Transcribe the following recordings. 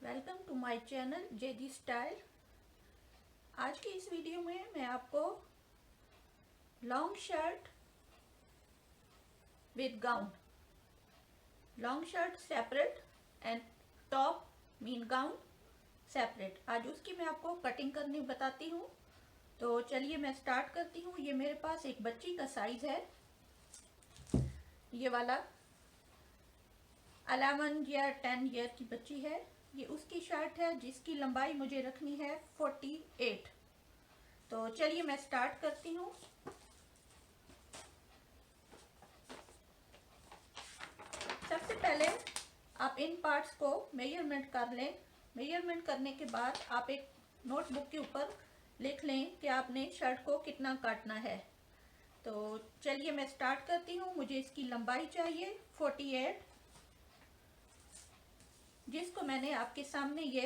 Welcome to my channel Jedi style. आज की इस वीडियो में मैं आपको long shirt with gown, long shirt separate and top mean gown separate, आज उसकी मैं आपको कटिंग करनी बताती हूँ। तो चलिए मैं स्टार्ट करती हूँ। ये मेरे पास एक बच्ची का साइज है, ये वाला 11 या 10 ईयर की बच्ची है। ये उसकी शर्ट है जिसकी लंबाई मुझे रखनी है 48। तो चलिए मैं स्टार्ट करती हूँ। सबसे पहले आप इन पार्ट्स को मेजरमेंट कर लें। मेजरमेंट करने के बाद आप एक नोटबुक के ऊपर लिख लें कि आपने शर्ट को कितना काटना है। तो चलिए मैं स्टार्ट करती हूँ। मुझे इसकी लंबाई चाहिए 48, जिसको मैंने आपके सामने ये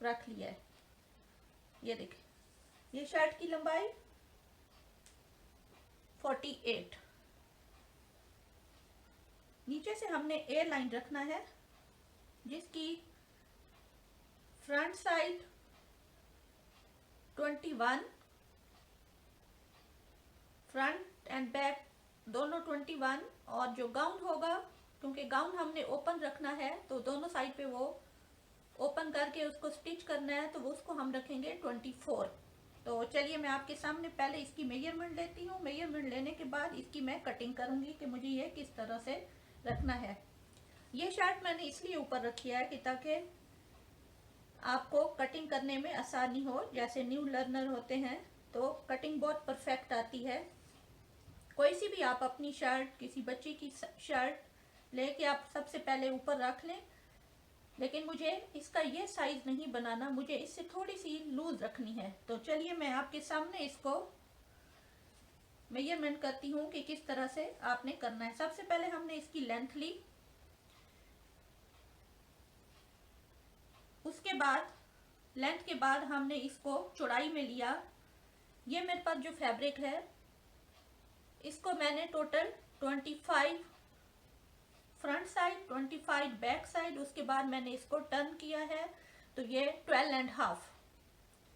रख लिया है। ये देखिए, ये शर्ट की लंबाई 48। नीचे से हमने ए लाइन रखना है, जिसकी front side 21, front end back दोनों 21, और जो गाउन होगा, क्योंकि गाउन हमने ओपन रखना है तो दोनों साइड पे वो ओपन करके उसको स्टिच करना है, तो वो उसको हम रखेंगे 24। तो चलिए मैं आपके सामने पहले इसकी मेजरमेंट लेती हूँ। मेजरमेंट लेने के बाद इसकी मैं कटिंग करूँगी कि मुझे ये किस तरह से रखना है। ये शर्ट मैंने इसलिए ऊपर रखी है कि ताकि आपको कटिंग करने में आसानी हो। जैसे न्यू लर्नर होते हैं तो कटिंग बहुत परफेक्ट आती है। कोई सी भी आप अपनी शर्ट, किसी बच्चे की शर्ट लेके आप सबसे पहले ऊपर रख लें, लेकिन मुझे इसका ये साइज नहीं बनाना, मुझे इससे थोड़ी सी लूज रखनी है। तो चलिए मैं आपके सामने इसको मेजरमेंट करती हूँ कि किस तरह से आपने करना है। सबसे पहले हमने इसकी लेंथ ली, उसके बाद लेंथ के बाद हमने इसको चौड़ाई में लिया। ये मेरे पास जो फैब्रिक है, इसको मैंने total 25 front side, 25 back side, उसके बाद मैंने इसको टर्न किया है, तो ये 12.5।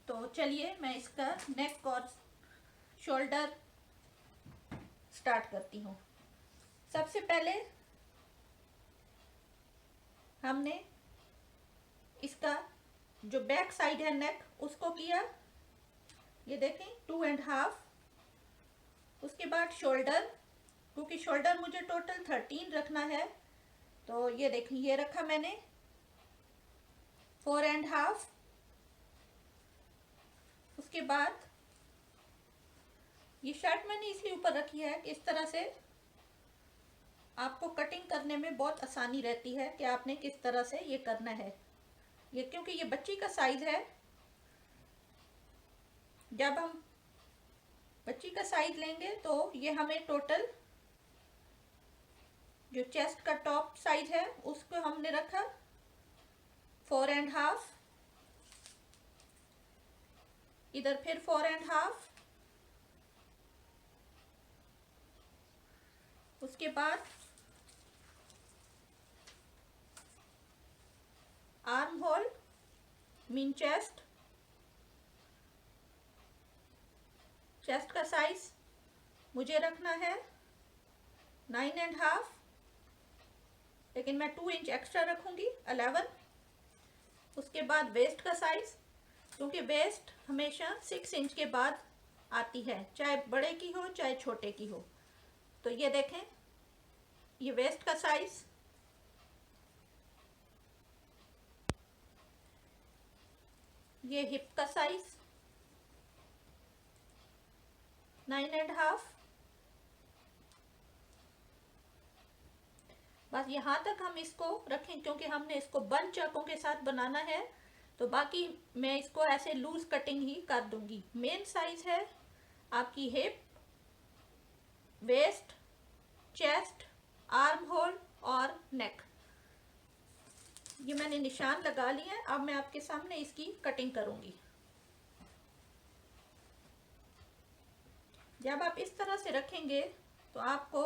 तो चलिए मैं इसका नेक और शोल्डर स्टार्ट करती हूँ। सबसे पहले हमने इसका जो बैक साइड है नेक, उसको किया, ये देखें 2.5। उसके बाद शोल्डर, क्योंकि शोल्डर मुझे टोटल 13 रखना है, तो ये देखें ये रखा मैंने 4.5। उसके बाद ये शर्ट मैंने इसलिए ऊपर रखी है कि इस तरह से आपको कटिंग करने में बहुत आसानी रहती है कि आपने किस तरह से ये करना है। ये क्योंकि ये बच्ची का साइज है, जब हम बच्ची का साइज लेंगे तो ये हमें टोटल जो चेस्ट का टॉप साइज है उसको हमने रखा 4.5, इधर फिर 4.5, उसके बाद arm hole mean chest, chest का साइज मुझे रखना है 9.5, लेकिन मैं 2 इंच एक्स्ट्रा रखूंगी 11। उसके बाद वेस्ट का साइज, क्योंकि वेस्ट हमेशा 6 इंच के बाद आती है, चाहे बड़े की हो चाहे छोटे की हो। तो ये देखें, ये वेस्ट का साइज, ये हिप का साइज 9.5। बस यहाँ तक हम इसको रखें, क्योंकि हमने इसको बंद चाकों के साथ बनाना है, तो बाकी मैं इसको ऐसे लूज कटिंग ही कर दूंगी। मेन साइज है आपकी hip, waist, chest, arm hole और नेक। ये मैंने निशान लगा लिए हैं। अब मैं आपके सामने इसकी कटिंग करूंगी। जब आप इस तरह से रखेंगे तो आपको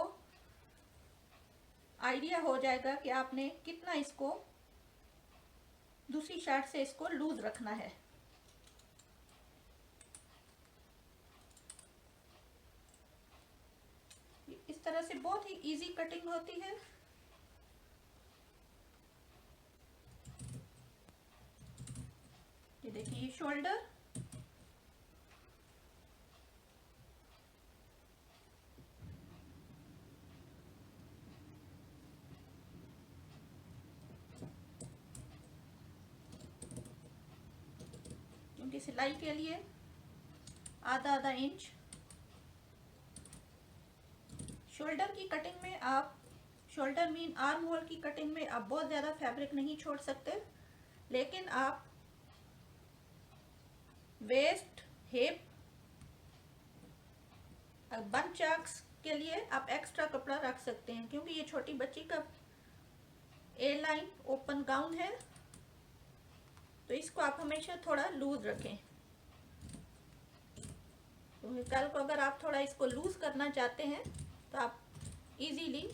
आइडिया हो जाएगा कि आपने कितना इसको दूसरी साइड से इसको लूज रखना है। इस तरह से बहुत ही इजी कटिंग होती है। ये देखिए ये शोल्डर, क्योंकि सिलाई के लिए आधा आधा इंच। शोल्डर की कटिंग में आप, शोल्डर मीन आर्म होल की कटिंग में आप बहुत ज़्यादा फैब्रिक नहीं छोड़ सकते, लेकिन आप वेस्ट, हिप, बन चाक्स के लिए आप एक्स्ट्रा कपड़ा रख सकते हैं, क्योंकि ये छोटी बच्ची का ए लाइन ओपन गाउन है, तो इसको आप हमेशा थोड़ा लूज रखें। तो कल को अगर आप थोड़ा इसको लूज करना चाहते हैं तो आप इजीली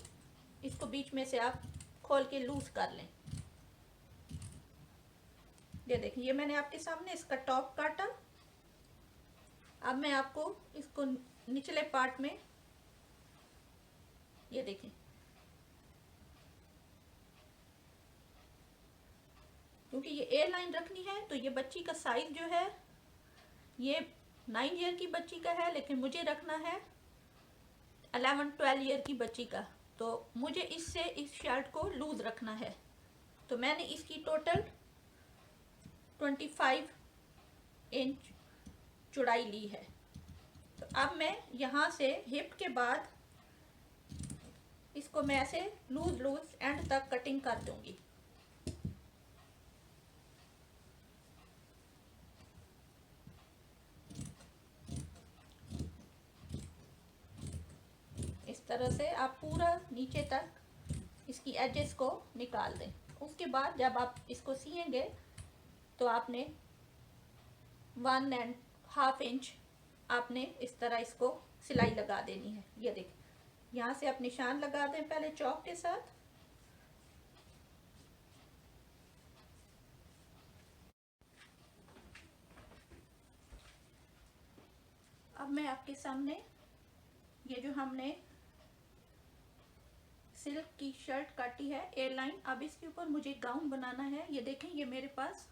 इसको बीच में से आप खोल के लूज कर लें। ये देखिए ये मैंने आपके सामने इसका टॉप काटा। अब मैं आपको इसको निचले पार्ट में, ये देखिए क्योंकि ये ए लाइन रखनी है, तो ये बच्ची का साइज जो है ये 9 ईयर की बच्ची का है, लेकिन मुझे रखना है 11-12 ईयर की बच्ची का, तो मुझे इससे इस शर्ट को लूज रखना है। तो मैंने इसकी टोटल 25 इंच चौड़ाई ली है। तो अब मैं यहाँ से हिप के बाद इसको मैं ऐसे लूज लूज एंड तक कटिंग कर दूंगी। इस तरह से आप पूरा नीचे तक इसकी एजेस को निकाल दें। उसके बाद जब आप इसको सिएंगे तो आपने 1.5 इंच आपने इस तरह इसको सिलाई लगा देनी है। ये देखिए यहाँ से आप निशान लगा दें पहले चौक के साथ। अब मैं आपके सामने ये जो हमने सिल्क की शर्ट काटी है ए लाइन, अब इसके ऊपर मुझे गाउन बनाना है। ये देखें ये मेरे पास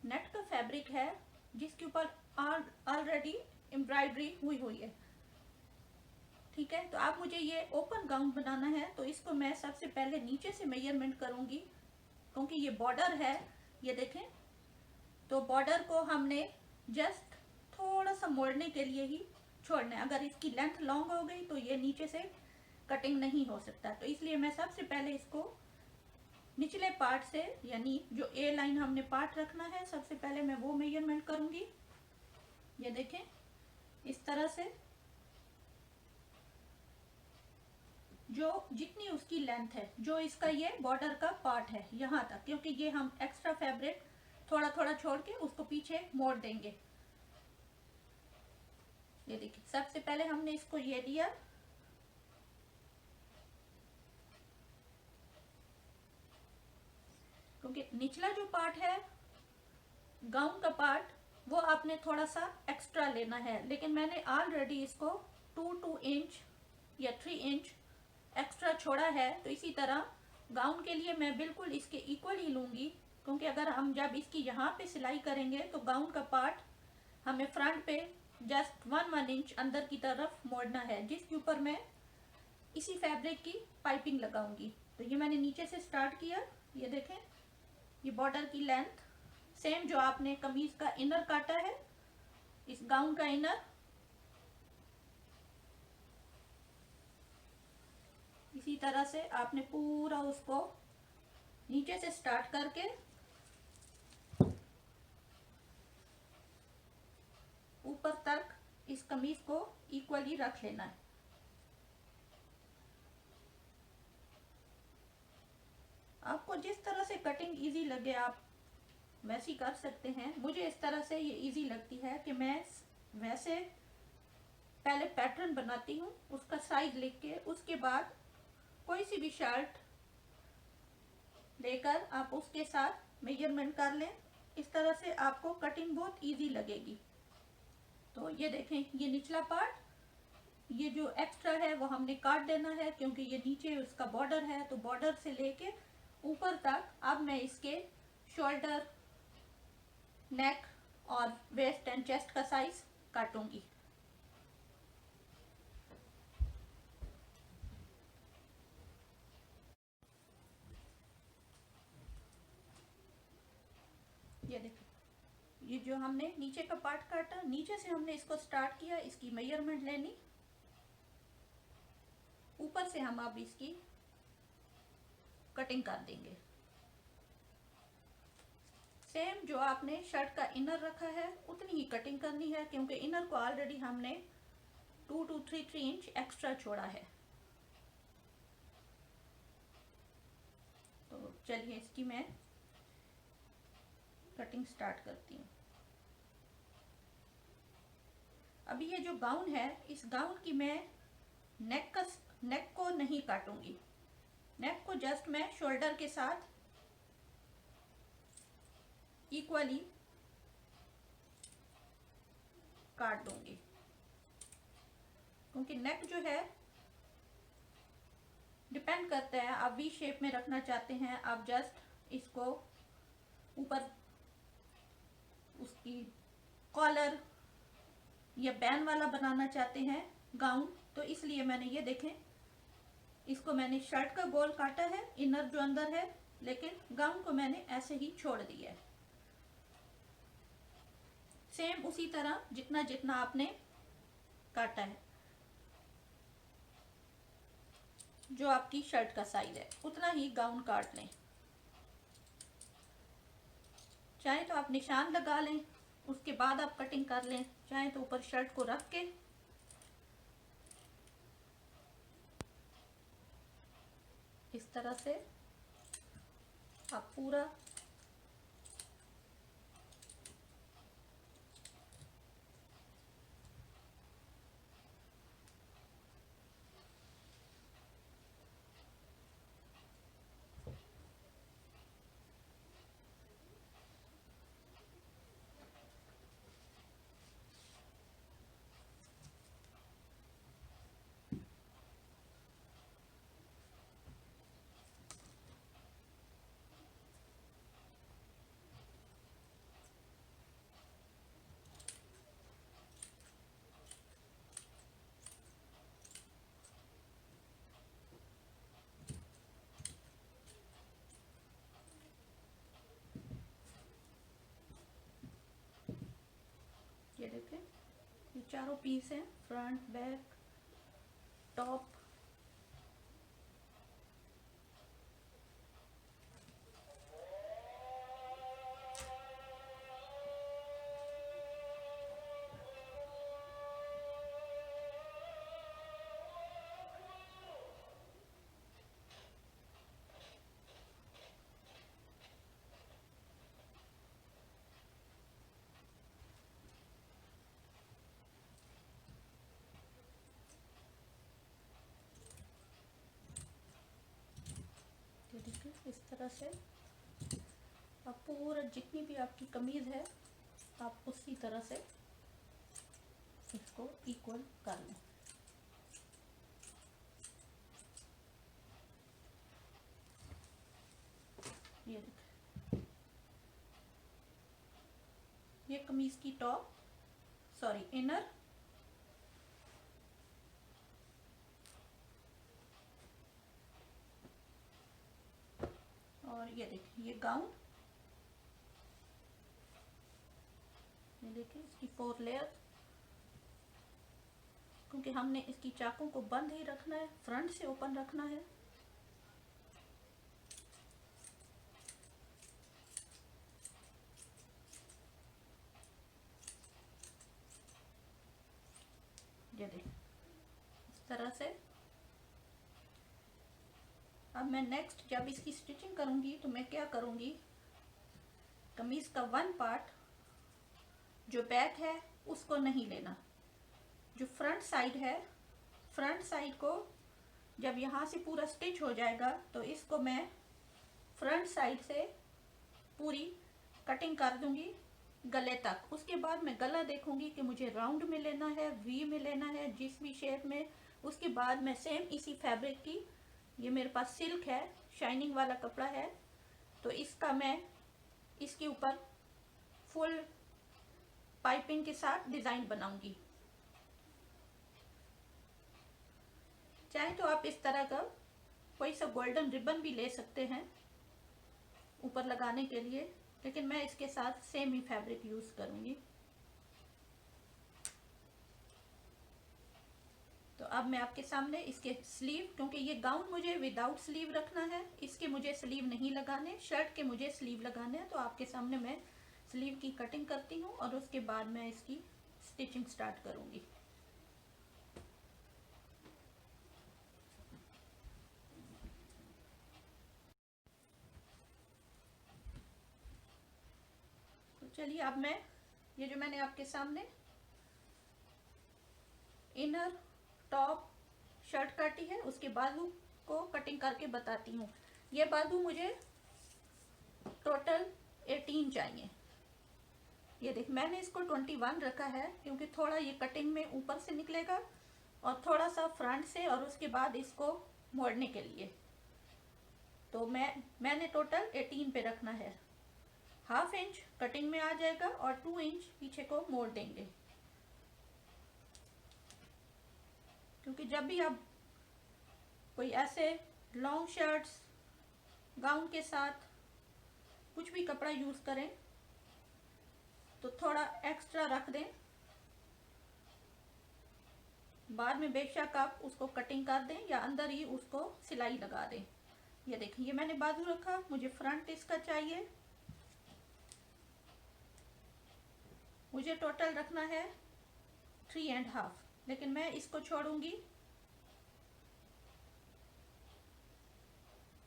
नेट का फैब्रिक है जिसके ऊपर ऑलरेडी एम्ब्रॉयडरी हुई है, ठीक है। तो आप मुझे ये ओपन गाउन बनाना है, तो इसको मैं सबसे पहले नीचे से मेजरमेंट करूंगी, क्योंकि ये बॉर्डर है, ये देखें। तो बॉर्डर को हमने जस्ट थोड़ा सा मोड़ने के लिए ही छोड़ना है। अगर इसकी लेंथ लॉन्ग हो गई तो ये नीचे से कटिंग नहीं हो सकता, तो इसलिए मैं सबसे पहले इसको निचले पार्ट से, यानी जो ए लाइन हमने पार्ट रखना है, सबसे पहले मैं वो मेजरमेंट करूंगी। ये देखें इस तरह से जो जितनी उसकी लेंथ है, जो इसका ये बॉर्डर का पार्ट है यहाँ तक, क्योंकि ये हम एक्स्ट्रा फैब्रिक थोड़ा थोड़ा छोड़ के उसको पीछे मोड़ देंगे। ये देखिए सबसे पहले हमने इसको ये लिया, क्योंकि निचला जो पार्ट है गाउन का पार्ट वो आपने थोड़ा सा एक्स्ट्रा लेना है, लेकिन मैंने ऑलरेडी इसको 2 इंच या 3 इंच एक्स्ट्रा छोड़ा है। तो इसी तरह गाउन के लिए मैं बिल्कुल इसके इक्वल ही लूँगी, क्योंकि अगर हम जब इसकी यहाँ पे सिलाई करेंगे तो गाउन का पार्ट हमें फ्रंट पे जस्ट 1 इंच अंदर की तरफ मोड़ना है, जिसके ऊपर मैं इसी फैब्रिक की पाइपिंग लगाऊंगी। तो ये मैंने नीचे से स्टार्ट किया। ये देखें ये बॉर्डर की लेंथ सेम जो आपने कमीज का इनर काटा है, इस गाउन का इनर, इसी तरह से आपने पूरा उसको नीचे से स्टार्ट करके ऊपर तक इस कमीज को इक्वली रख लेना है। आपको जिस तरह से कटिंग इजी लगे आप वैसी कर सकते हैं। मुझे इस तरह से ये इजी लगती है कि मैं वैसे पहले पैटर्न बनाती हूँ, उसका साइज लिख के उसके बाद कोई सी भी शर्ट लेकर आप उसके साथ मेजरमेंट कर लें। इस तरह से आपको कटिंग बहुत इजी लगेगी। तो ये देखें, ये निचला पार्ट, ये जो एक्स्ट्रा है वो हमने काट देना है क्योंकि ये नीचे उसका बॉर्डर है। तो बॉर्डर से लेके ऊपर तक अब मैं इसके शोल्डर, नेक और वेस्ट एंड चेस्ट का साइज काटूंगी। ये देखो, ये जो हमने नीचे का पार्ट काटा, नीचे से हमने इसको स्टार्ट किया, इसकी मेजरमेंट लेनी, ऊपर से हम अब इसकी कटिंग कर देंगे। सेम जो आपने शर्ट का इनर रखा है उतनी ही कटिंग करनी है क्योंकि इनर को ऑलरेडी हमने 2 to 3 इंच एक्स्ट्रा छोड़ा है। तो चलिए इसकी मैं कटिंग स्टार्ट करती हूँ। अभी ये जो गाउन है, इस गाउन की मैं नेक को नहीं काटूंगी। नेक को जस्ट मैं शोल्डर के साथ इक्वली काट दूंगी क्योंकि नेक जो है डिपेंड करता है, आप वी शेप में रखना चाहते हैं, आप जस्ट इसको ऊपर उसकी कॉलर या बैन वाला बनाना चाहते हैं गाउन, तो इसलिए मैंने ये देखें, इसको मैंने शर्ट का गोल काटा है, इनर जो अंदर है, लेकिन गाउन को मैंने ऐसे ही छोड़ दिया है। सेम उसी तरह जितना जितना आपने काटा है, जो आपकी शर्ट का साइज है उतना ही गाउन काट लें। चाहे तो आप निशान लगा लें, उसके बाद आप कटिंग कर लें, चाहे तो ऊपर शर्ट को रख के इस तरह से आप पूरा ये देखें, ये चारों पीस हैं, फ्रंट, बैक, टॉप। ये देखिए, इस तरह से आप पूरा जितनी भी आपकी कमीज है आप उसी तरह से इसको इक्वल कर लें। ये देखिए, ये कमीज की टॉप, सॉरी इनर, और ये देखिए ये गाउन। ये देखिए इसकी 4 लेयर, क्योंकि हमने इसकी चाकों को बंद ही रखना है, फ्रंट से ओपन रखना है। ये देखिए इस तरह से। अब मैं नेक्स्ट जब इसकी स्टिचिंग करूंगी तो मैं क्या करूंगी, कमीज का 1 पार्ट जो बैक है उसको नहीं लेना, जो फ्रंट साइड है, फ्रंट साइड को जब यहाँ से पूरा स्टिच हो जाएगा तो इसको मैं फ्रंट साइड से पूरी कटिंग कर दूंगी गले तक। उसके बाद मैं गला देखूंगी कि मुझे राउंड में लेना है, वी में लेना है, जिस भी शेप में। उसके बाद मैं सेम इसी फैब्रिक की, ये मेरे पास सिल्क है, शाइनिंग वाला कपड़ा है, तो इसका मैं इसके ऊपर फुल पाइपिंग के साथ डिजाइन बनाऊंगी। चाहे तो आप इस तरह का कोई सा गोल्डन रिबन भी ले सकते हैं ऊपर लगाने के लिए, लेकिन मैं इसके साथ सेम ही फैब्रिक यूज करूंगी। तो अब मैं आपके सामने इसके स्लीव, क्योंकि ये गाउन मुझे विदाउट स्लीव रखना है, इसके मुझे स्लीव नहीं लगाने, शर्ट के मुझे स्लीव लगाने हैं, तो आपके सामने मैं स्लीव की कटिंग करती हूँ और उसके बाद मैं इसकी स्टिचिंग स्टार्ट करूंगी। तो चलिए अब मैं ये जो मैंने आपके सामने इनर टॉप शर्ट काटी है उसके बाजू को कटिंग करके बताती हूँ। ये बाजू मुझे टोटल 18 चाहिए। ये देख, मैंने इसको 21 रखा है क्योंकि थोड़ा ये कटिंग में ऊपर से निकलेगा और थोड़ा सा फ्रंट से, और उसके बाद इसको मोड़ने के लिए। तो मैंने टोटल 18 पे रखना है। हाफ इंच कटिंग में आ जाएगा और 2 इंच पीछे को मोड़ देंगे, क्योंकि जब भी आप कोई ऐसे लॉन्ग शर्ट्स गाउन के साथ कुछ भी कपड़ा यूज करें तो थोड़ा एक्स्ट्रा रख दें। बाद में बेशक आप उसको कटिंग कर दें या अंदर ही उसको सिलाई लगा दें। ये देखिए, ये मैंने बाजू रखा, मुझे फ्रंट इसका चाहिए। मुझे टोटल रखना है 3.5, लेकिन मैं इसको छोड़ूंगी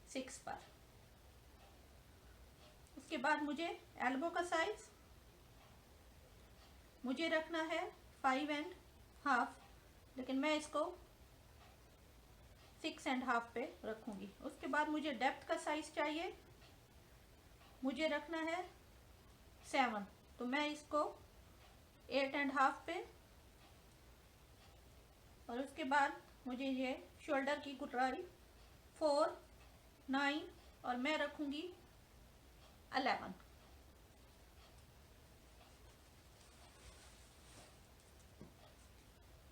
6 पर। उसके बाद मुझे एल्बो का साइज मुझे रखना है 5.5, लेकिन मैं इसको 6.5 पे रखूंगी। उसके बाद मुझे डेप्थ का साइज चाहिए, मुझे रखना है 7, तो मैं इसको 8.5 पे। और उसके बाद मुझे ये शोल्डर की गुटाई 4, 9 और मैं रखूंगी 11।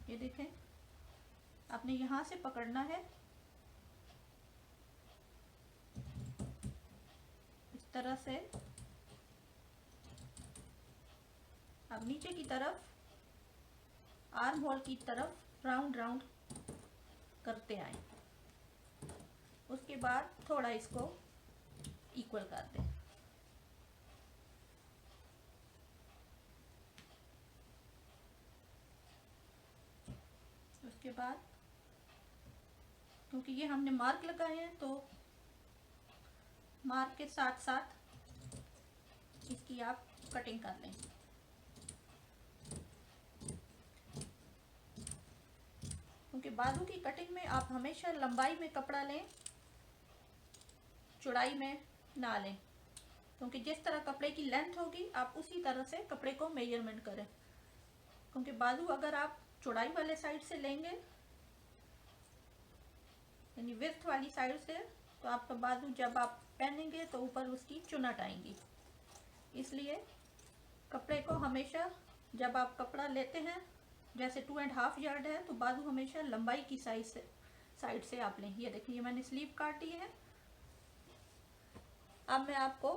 ये देखें, आपने यहां से पकड़ना है इस तरह से। अब नीचे की तरफ आर्म होल की तरफ राउंड राउंड करते आए। उसके बाद थोड़ा इसको इक्वल कर दें। उसके बाद क्योंकि ये हमने मार्क लगाए हैं तो मार्क के साथ साथ इसकी आप कटिंग कर लें। क्योंकि बाजू की कटिंग में आप हमेशा लंबाई में कपड़ा लें, चौड़ाई में ना लें, क्योंकि जिस तरह कपड़े की लेंथ होगी आप उसी तरह से कपड़े को मेजरमेंट करें। क्योंकि बाजू अगर आप चौड़ाई वाले साइड से लेंगे, यानी विड्थ वाली साइड से, तो आपका बाजू जब आप पहनेंगे तो ऊपर उसकी चुनट आएंगी। इसलिए कपड़े को हमेशा जब आप कपड़ा लेते हैं, जैसे 2.5 यार्ड है, तो बाजू हमेशा लंबाई की साइड से आप लें। ये देखिए, मैंने स्लीव काटी है। अब मैं आपको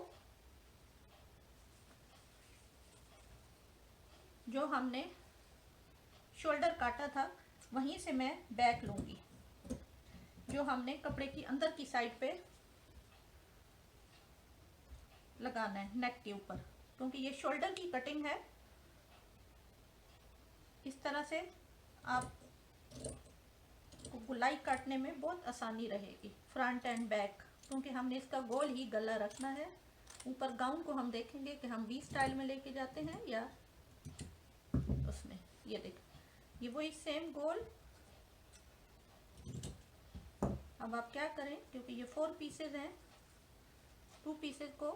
जो हमने शोल्डर काटा था वहीं से मैं बैक लूंगी, जो हमने कपड़े की अंदर की साइड पे लगाना है नेक के ऊपर। क्योंकि ये शोल्डर की कटिंग है, इस तरह से आप गुलाई काटने में बहुत आसानी रहेगी, फ्रंट एंड बैक। क्योंकि हमने इसका गोल ही गला रखना है। ऊपर गाउन को हम देखेंगे कि हम वी स्टाइल में लेके जाते हैं या उसमें। ये देख, ये वही सेम गोल। अब आप क्या करें, क्योंकि ये 4 पीसेज हैं, 2 पीसेज को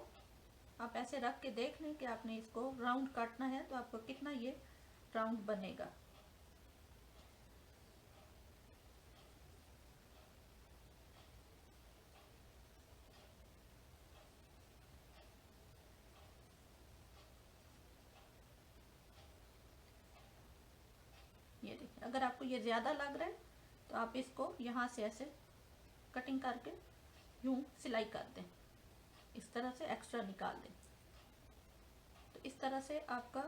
आप ऐसे रख के देख लें कि आपने इसको राउंड काटना है तो आपको कितना ये राउंड बनेगा। ये देखिए, अगर आपको ये ज़्यादा लग रहा है तो आप इसको यहाँ से ऐसे कटिंग करके यूं सिलाई कर दें, इस तरह से एक्स्ट्रा निकाल दें। तो इस तरह से आपका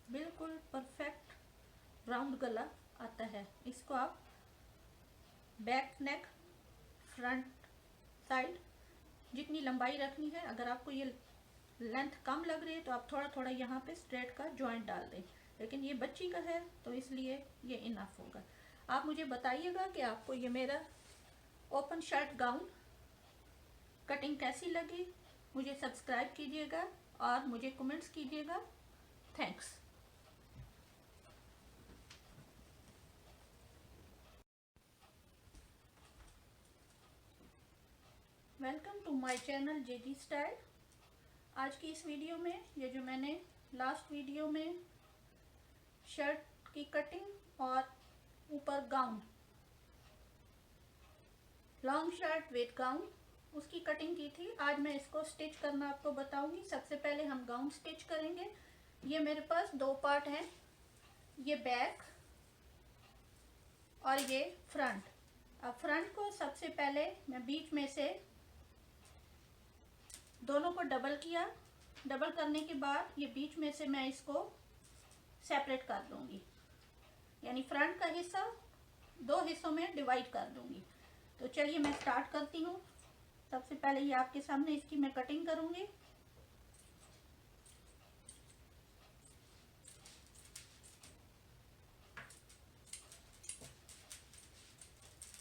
बिल्कुल परफेक्ट राउंड गला आता है। इसको आप बैक नेक, फ्रंट साइड जितनी लंबाई रखनी है, अगर आपको ये लेंथ कम लग रही है तो आप थोड़ा थोड़ा यहाँ पे स्ट्रेट का जॉइंट डाल दें, लेकिन ये बच्ची का है तो इसलिए ये इनफ होगा। आप मुझे बताइएगा कि आपको ये मेरा ओपन शर्ट गाउन कटिंग कैसी लगी। मुझे सब्सक्राइब कीजिएगा और मुझे कमेंट्स कीजिएगा। Thanks. Welcome to my channel JG style. आज की इस वीडियो में ये जो मैंने लास्ट वीडियो में शर्ट की कटिंग और ऊपर gown, long shirt with gown, उसकी कटिंग की थी, आज मैं इसको स्टिच करना आपको बताऊंगी। सबसे पहले हम गाउन स्टिच करेंगे। ये मेरे पास 2 पार्ट हैं, ये बैक और ये फ्रंट। अब फ्रंट को सबसे पहले मैं बीच में से दोनों को डबल किया। डबल करने के बाद ये बीच में से मैं इसको सेपरेट कर दूंगी, यानी फ्रंट का हिस्सा 2 हिस्सों में डिवाइड कर दूंगी। तो चलिए मैं स्टार्ट करती हूँ। सबसे पहले ये आपके सामने इसकी मैं कटिंग करूंगी।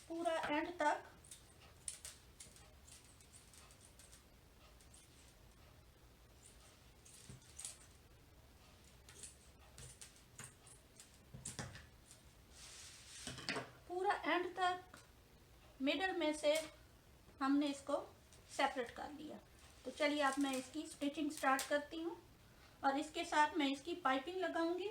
पूरा एंड तक मिडल में से हमने इसको सेपरेट कर दिया। तो चलिए अब मैं इसकी स्टिचिंग स्टार्ट करती हूँ और इसके साथ मैं इसकी पाइपिंग लगाऊंगी।